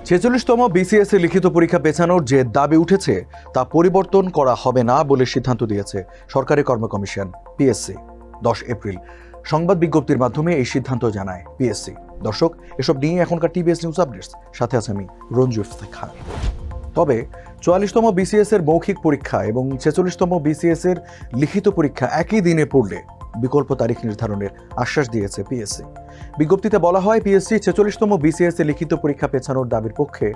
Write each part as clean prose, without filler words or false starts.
ছেচল্লিশতম BCS এর লিখিত পরীক্ষা পেছানোর যে দাবি উঠেছে তা পরিবর্তন করা হবে না বলে সিদ্ধান্ত দিয়েছে সরকারি কর্ম কমিশন পিএসসি। 10 এপ্রিল সংবাদ বিজ্ঞপ্তির মাধ্যমে এই সিদ্ধান্ত জানায় পিএসসি। দর্শক, এসব নিয়ে এখনকার টিবিএস নিউজ আপডেটস, সাথে আছে আমি রঞ্জু ইফতেখার। তবে 44তম বিসিএস এর মৌখিক পরীক্ষা এবং 46তম বিসিএস এর লিখিত পরীক্ষা একই দিনে পড়লে বিকল্প তারিখ নির্ধারণের আশ্বাস দিয়েছে পিএসসি। বিজ্ঞপ্তিতে বলা হয়, পিএসসি 46তম বিসিএস এর লিখিত পরীক্ষা পেছানোর দাবির পক্ষে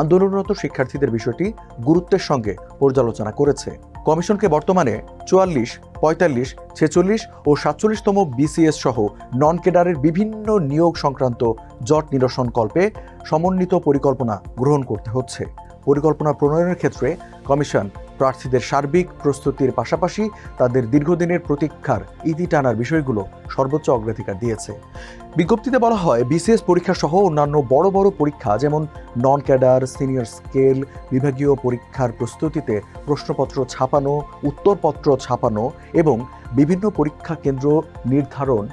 আন্দোলনরত শিক্ষার্থীদের বিষয়টি গুরুত্বের সঙ্গে পর্যালোচনা করেছে। কমিশনকে বর্তমানে 44, 45, 46 ও 47তম বিসিএস সহ নন ক্যাডারের বিভিন্ন নিয়োগ সংক্রান্ত জট নিরসনকল্পে সমন্বিত পরিকল্পনা গ্রহণ করতে হচ্ছে। পরিকল্পনা প্রণয়নের ক্ষেত্রে কমিশন প্রার্থীদের সার্বিক প্রস্তুতির পাশাপাশি তাদের দীর্ঘদিনের প্রতীক্ষার ইতি টানার বিষয়গুলো সর্বোচ্চ অগ্রাধিকার দিয়েছে। বিজ্ঞপ্তিতে বলা হয়, বিসিএস পরীক্ষা সহ অন্যান্য বড় বড় পরীক্ষা যেমন নন ক্যাডার, সিনিয়র স্কেল বিভাগীয় পরীক্ষার প্রস্তুতিতে প্রশ্নপত্র ছাপানো, উত্তরপত্র ছাপানো এবং বিভিন্ন পরীক্ষা কেন্দ্র নির্ধারণ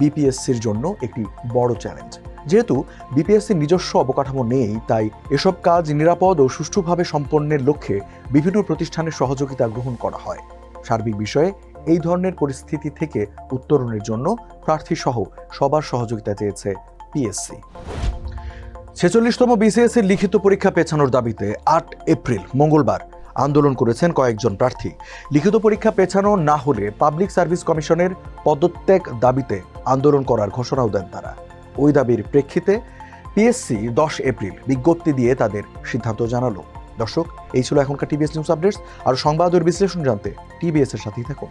বিপিএসসির জন্য একটি বড় চ্যালেঞ্জ। যেহেতু বিপিএসসির নিজস্ব অবকাঠামো নেই, তাই এসব কাজ নিরাপদ ও সুষ্ঠুভাবে সম্পন্নের লক্ষ্যে বিভিন্ন প্রতিষ্ঠানের সহযোগিতা গ্রহণ করা হয়। সার্বিক বিষয়ে এই ধরনের পরিস্থিতি থেকে উত্তরণের জন্য প্রার্থীসহ সবার সহযোগিতা চেয়েছে পিএসসি। 46তম বিসিএস এর লিখিত পরীক্ষা পেছানোর দাবিতে 8 এপ্রিল মঙ্গলবার আন্দোলন করেছেন কয়েকজন প্রার্থী। লিখিত পরীক্ষা পেছানো না হলে পাবলিক সার্ভিস কমিশনের পদত্যাগ দাবিতে আন্দোলন করার ঘোষণাও দেন তারা। ওই দাবির প্রেক্ষিতে পিএসসি 10 এপ্রিল বিজ্ঞপ্তি দিয়ে তাদের সিদ্ধান্ত জানালো। দর্শক, এই ছিল এখনকার টিবিএস নিউজ আপডেটস। আর সংবাদ ও বিশ্লেষণ জানতে টিবিএস এর সাথেই থাকুন।